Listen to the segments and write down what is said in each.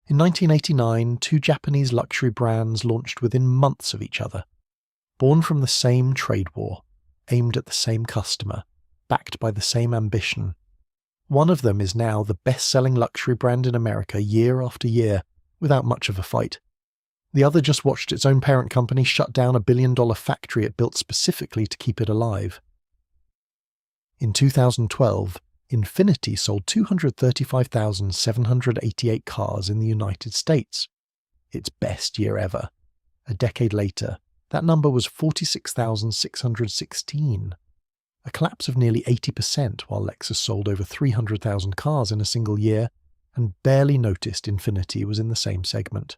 In 1989, two Japanese luxury brands launched within months of each other. Born from the same trade war, aimed at the same customer, backed by the same ambition. One of them is now the best-selling luxury brand in America year after year, without much of a fight. The other just watched its own parent company shut down a billion-dollar factory it built specifically to keep it alive. In 2012, Infiniti sold 235,788 cars in the United States. Its best year ever. A decade later, that number was 46,616. A collapse of nearly 80%, while Lexus sold over 300,000 cars in a single year, and barely noticed Infiniti was in the same segment.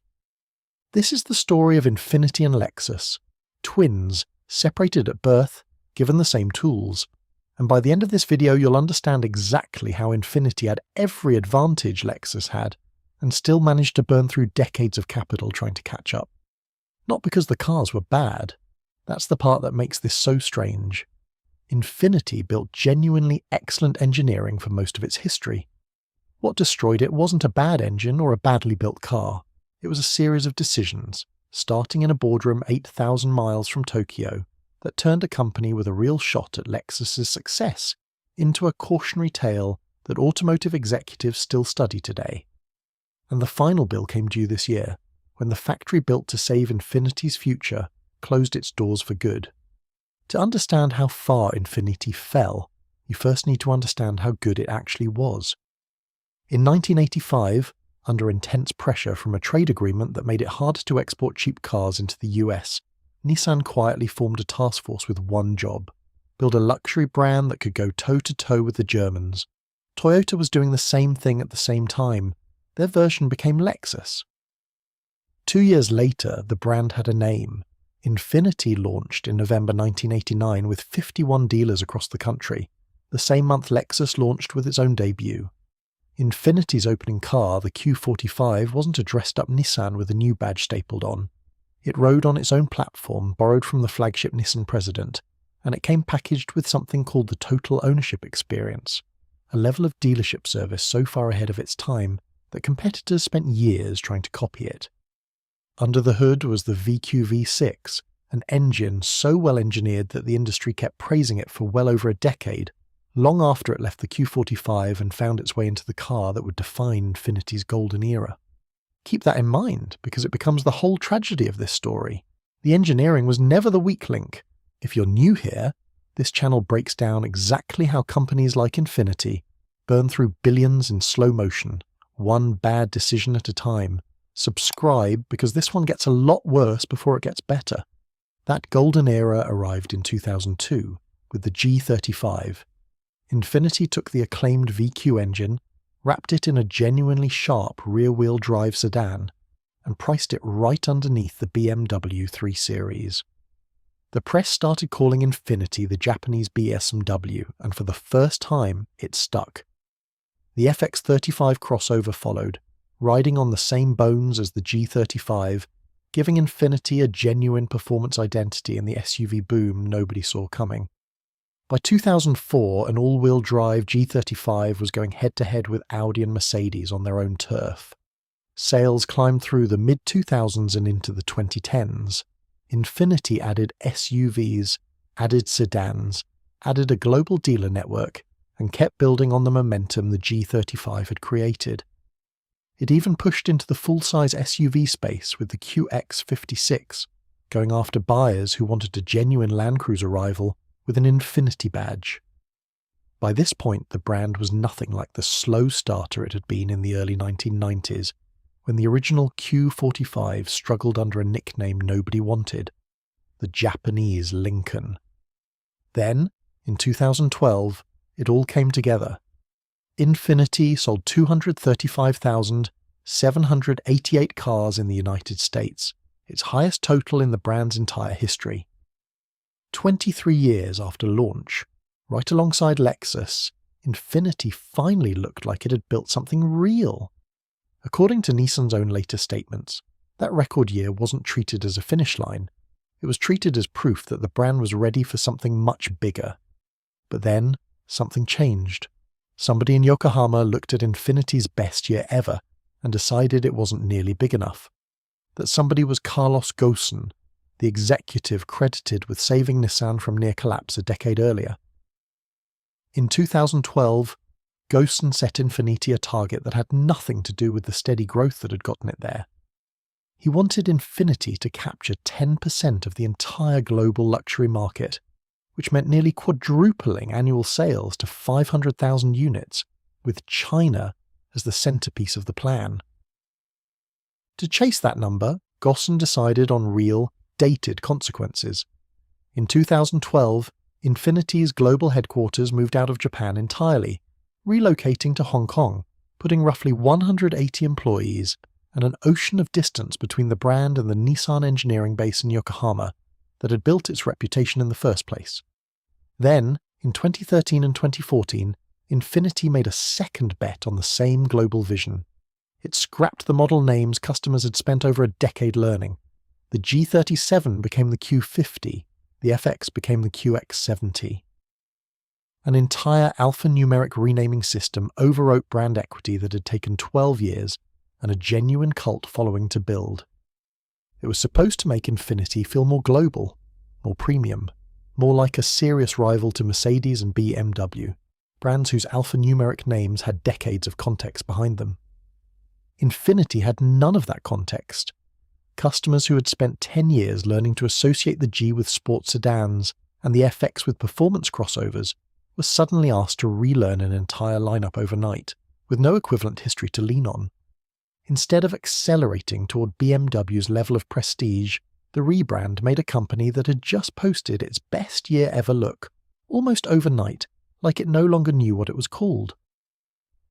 This is the story of Infiniti and Lexus, twins, separated at birth, given the same tools. And by the end of this video, you'll understand exactly how Infiniti had every advantage Lexus had, and still managed to burn through decades of capital trying to catch up. Not because the cars were bad. That's the part that makes this so strange. Infiniti built genuinely excellent engineering for most of its history. What destroyed it wasn't a bad engine or a badly built car. It was a series of decisions, starting in a boardroom 8,000 miles from Tokyo, that turned a company with a real shot at Lexus's success into a cautionary tale that automotive executives still study today. And the final bill came due this year, when the factory built to save Infiniti's future closed its doors for good. To understand how far Infiniti fell, you first need to understand how good it actually was. In 1985, under intense pressure from a trade agreement that made it harder to export cheap cars into the US, Nissan quietly formed a task force with one job: build a luxury brand that could go toe-to-toe with the Germans. Toyota was doing the same thing at the same time. Their version became Lexus. 2 years later, the brand had a name. Infiniti launched in November 1989 with 51 dealers across the country, the same month Lexus launched with its own debut. Infiniti's opening car, the Q45, wasn't a dressed-up Nissan with a new badge stapled on. It rode on its own platform borrowed from the flagship Nissan President, and it came packaged with something called the total ownership experience, a level of dealership service so far ahead of its time that competitors spent years trying to copy it. Under the hood was the VQ-V6, an engine so well engineered that the industry kept praising it for well over a decade, long after it left the Q45 and found its way into the car that would define Infiniti's golden era. Keep that in mind, because it becomes the whole tragedy of this story. The engineering was never the weak link. If you're new here, this channel breaks down exactly how companies like Infiniti burn through billions in slow motion, one bad decision at a time. Subscribe, because this one gets a lot worse before it gets better. That golden era arrived in 2002, with the G35. Infiniti took the acclaimed VQ engine, wrapped it in a genuinely sharp rear-wheel drive sedan, and priced it right underneath the BMW 3 Series. The press started calling Infiniti the Japanese BMW, and for the first time, it stuck. The FX35 crossover followed, riding on the same bones as the G35, giving Infiniti a genuine performance identity in the SUV boom nobody saw coming. By 2004, an all-wheel drive G35 was going head-to-head with Audi and Mercedes on their own turf. Sales climbed through the mid-2000s and into the 2010s. Infiniti added SUVs, added sedans, added a global dealer network, and kept building on the momentum the G35 had created. It even pushed into the full-size SUV space with the QX56, going after buyers who wanted a genuine Land Cruiser rival with an Infiniti badge. By this point, the brand was nothing like the slow starter it had been in the early 1990s, when the original Q45 struggled under a nickname nobody wanted: the Japanese Lincoln. Then, in 2012, it all came together. Infiniti sold 235,788 cars in the United States, its highest total in the brand's entire history. 23 years after launch, right alongside Lexus, Infiniti finally looked like it had built something real. According to Nissan's own latest statements, that record year wasn't treated as a finish line. It was treated as proof that the brand was ready for something much bigger. But then, something changed. Somebody in Yokohama looked at Infiniti's best year ever and decided it wasn't nearly big enough. That somebody was Carlos Ghosn, the executive credited with saving Nissan from near collapse a decade earlier. In 2012, Ghosn set Infiniti a target that had nothing to do with the steady growth that had gotten it there. He wanted Infiniti to capture 10% of the entire global luxury market, which meant nearly quadrupling annual sales to 500,000 units, with China as the centerpiece of the plan. To chase that number, Ghosn decided on real, dated consequences. In 2012, Infiniti's global headquarters moved out of Japan entirely, relocating to Hong Kong, putting roughly 180 employees and an ocean of distance between the brand and the Nissan engineering base in Yokohama that had built its reputation in the first place. Then, in 2013 and 2014, Infiniti made a second bet on the same global vision. It scrapped the model names customers had spent over a decade learning. The G37 became the Q50, the FX became the QX70. An entire alphanumeric renaming system overwrote brand equity that had taken 12 years and a genuine cult following to build. It was supposed to make Infiniti feel more global, more premium, more like a serious rival to Mercedes and BMW, brands whose alphanumeric names had decades of context behind them. Infiniti had none of that context. Customers who had spent 10 years learning to associate the G with sports sedans and the FX with performance crossovers were suddenly asked to relearn an entire lineup overnight, with no equivalent history to lean on. Instead of accelerating toward BMW's level of prestige, the rebrand made a company that had just posted its best year ever look, almost overnight, like it no longer knew what it was called.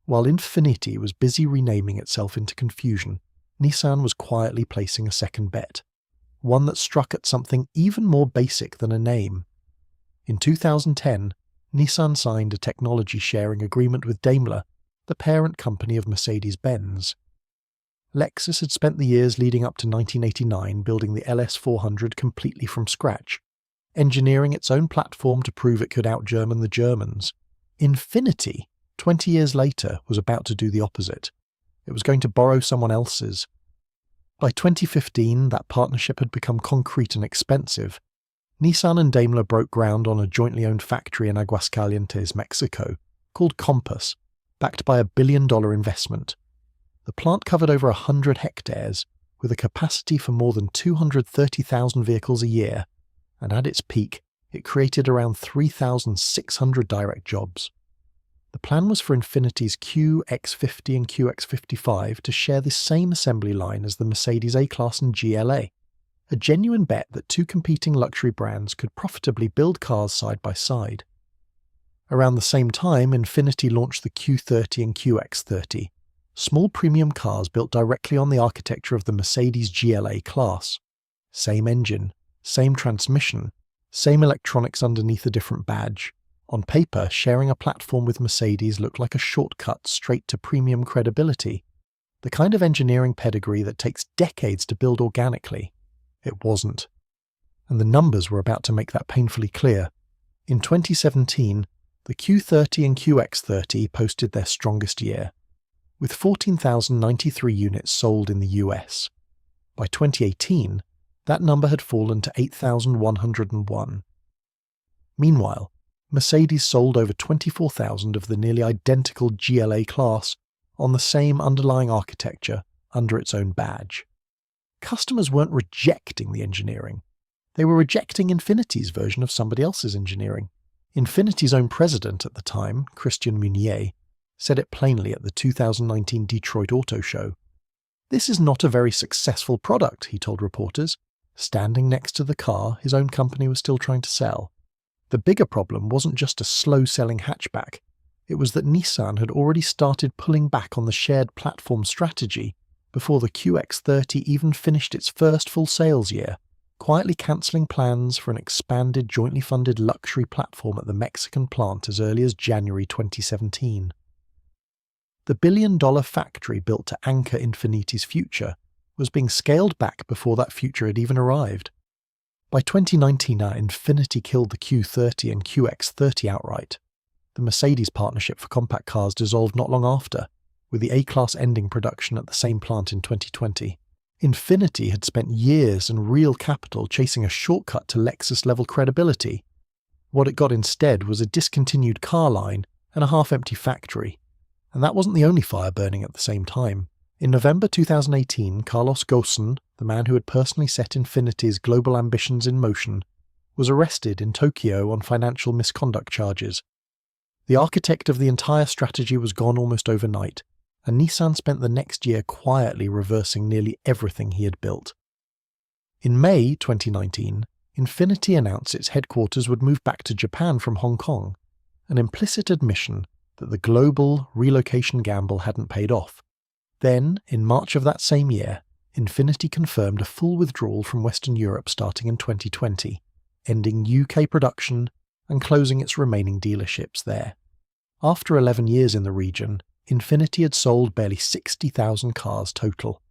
While Infiniti was busy renaming itself into confusion, Nissan was quietly placing a second bet, one that struck at something even more basic than a name. In 2010, Nissan signed a technology sharing agreement with Daimler, the parent company of Mercedes-Benz. Lexus had spent the years leading up to 1989 building the LS400 completely from scratch, engineering its own platform to prove it could out-German the Germans. Infiniti, 20 years later, was about to do the opposite. It was going to borrow someone else's. By 2015, that partnership had become concrete and expensive. Nissan and Daimler broke ground on a jointly owned factory in Aguascalientes, Mexico, called Compass, backed by $1 billion investment. The plant covered over 100 hectares, with a capacity for more than 230,000 vehicles a year, and at its peak, it created around 3,600 direct jobs. The plan was for Infiniti's QX50 and QX55 to share the same assembly line as the Mercedes A-Class and GLA, a genuine bet that two competing luxury brands could profitably build cars side by side. Around the same time, Infiniti launched the Q30 and QX30, small premium cars built directly on the architecture of the Mercedes GLA class. Same engine, same transmission, same electronics underneath a different badge. On paper, sharing a platform with Mercedes looked like a shortcut straight to premium credibility, the kind of engineering pedigree that takes decades to build organically. It wasn't. And the numbers were about to make that painfully clear. In 2017, the Q30 and QX30 posted their strongest year, with 14,093 units sold in the US. By 2018, that number had fallen to 8,101. Meanwhile, Mercedes sold over 24,000 of the nearly identical GLA class on the same underlying architecture under its own badge. Customers weren't rejecting the engineering. They were rejecting Infiniti's version of somebody else's engineering. Infiniti's own president at the time, Christian Munier, said it plainly at the 2019 Detroit Auto Show. "This is not a very successful product," he told reporters, standing next to the car his own company was still trying to sell. The bigger problem wasn't just a slow-selling hatchback. It was that Nissan had already started pulling back on the shared platform strategy before the QX30 even finished its first full sales year, quietly cancelling plans for an expanded jointly funded luxury platform at the Mexican plant as early as January 2017. The billion-dollar factory built to anchor Infiniti's future was being scaled back before that future had even arrived. By 2019, Infiniti killed the Q30 and QX30 outright. The Mercedes partnership for compact cars dissolved not long after, with the A-Class ending production at the same plant in 2020. Infiniti had spent years and real capital chasing a shortcut to Lexus-level credibility. What it got instead was a discontinued car line and a half-empty factory. And that wasn't the only fire burning at the same time. In November 2018, Carlos Ghosn, the man who had personally set Infiniti's global ambitions in motion, was arrested in Tokyo on financial misconduct charges. The architect of the entire strategy was gone almost overnight, and Nissan spent the next year quietly reversing nearly everything he had built. In May 2019, Infiniti announced its headquarters would move back to Japan from Hong Kong, an implicit admission that the global relocation gamble hadn't paid off. Then, in March of that same year, Infiniti confirmed a full withdrawal from Western Europe starting in 2020, ending UK production and closing its remaining dealerships there. After 11 years in the region, Infiniti had sold barely 60,000 cars total.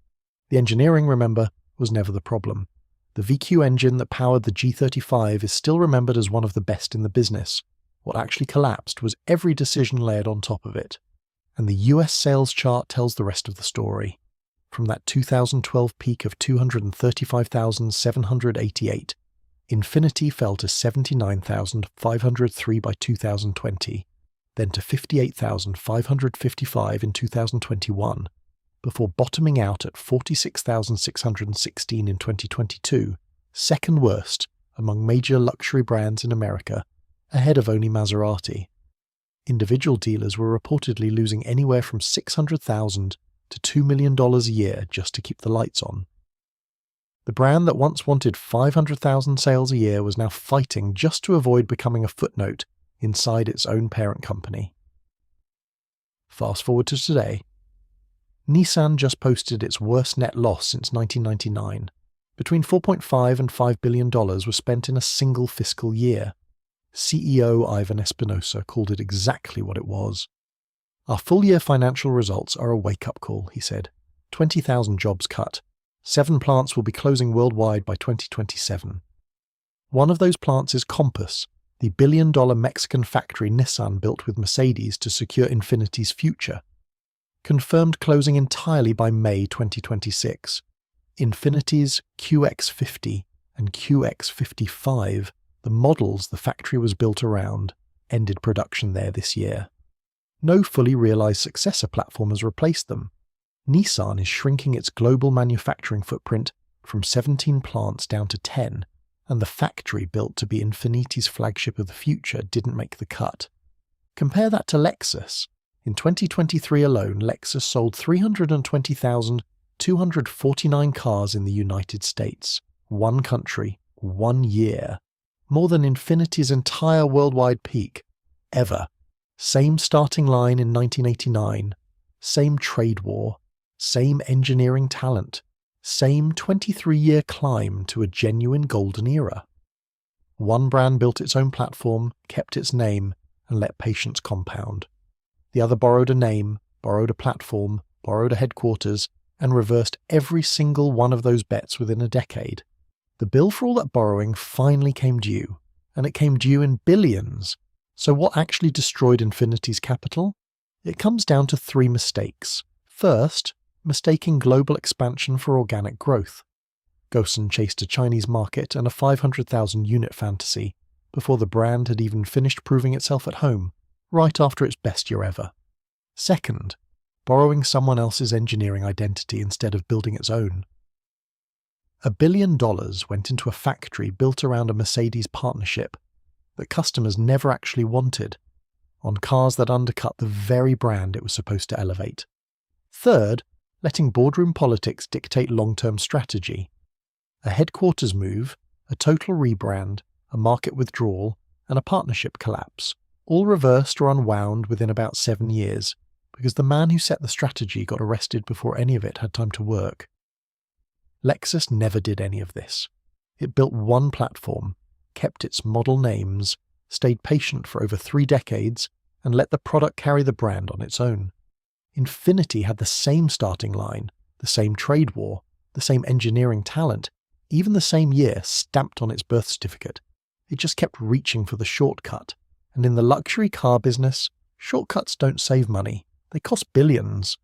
The engineering, remember, was never the problem. The VQ engine that powered the G35 is still remembered as one of the best in the business. What actually collapsed was every decision layered on top of it. And the US sales chart tells the rest of the story. From that 2012 peak of 235,788, Infiniti fell to 79,503 by 2020, then to 58,555 in 2021, before bottoming out at 46,616 in 2022, second worst among major luxury brands in America, ahead of only Maserati. Individual dealers were reportedly losing anywhere from $600,000 to $2 million a year just to keep the lights on. The brand that once wanted 500,000 sales a year was now fighting just to avoid becoming a footnote inside its own parent company. Fast forward to today. Nissan just posted its worst net loss since 1999. Between $4.5 and $5 billion was spent in a single fiscal year. CEO Ivan Espinosa called it exactly what it was. Our full-year financial results are a wake-up call, he said. 20,000 jobs cut. 7 plants will be closing worldwide by 2027. One of those plants is Compass, the billion-dollar Mexican factory Nissan built with Mercedes to secure Infiniti's future. Confirmed closing entirely by May 2026. Infiniti's QX50 and QX55, the models the factory was built around, ended production there this year. No fully realized successor platform has replaced them. Nissan is shrinking its global manufacturing footprint from 17 plants down to 10, and the factory built to be Infiniti's flagship of the future didn't make the cut. Compare that to Lexus. In 2023 alone, Lexus sold 320,249 cars in the United States. One country, 1 year. More than Infiniti's entire worldwide peak, ever. Same starting line in 1989, same trade war, same engineering talent, same 23-year climb to a genuine golden era. One brand built its own platform, kept its name, and let patience compound. The other borrowed a name, borrowed a platform, borrowed a headquarters, and reversed every single one of those bets within a decade. The bill for all that borrowing finally came due, and it came due in billions. So what actually destroyed Infiniti's capital? It comes down to 3 mistakes. First, mistaking global expansion for organic growth. Ghosn chased a Chinese market and a 500,000 unit fantasy before the brand had even finished proving itself at home, right after its best year ever. Second, borrowing someone else's engineering identity instead of building its own. $1 billion went into a factory built around a Mercedes partnership that customers never actually wanted, on cars that undercut the very brand it was supposed to elevate. Third, letting boardroom politics dictate long-term strategy. A headquarters move, a total rebrand, a market withdrawal, and a partnership collapse, all reversed or unwound within about 7 years, because the man who set the strategy got arrested before any of it had time to work. Lexus never did any of this. It built one platform, kept its model names, stayed patient for over 3 decades, and let the product carry the brand on its own. Infiniti had the same starting line, the same trade war, the same engineering talent, even the same year stamped on its birth certificate. It just kept reaching for the shortcut. And in the luxury car business, shortcuts don't save money. They cost billions.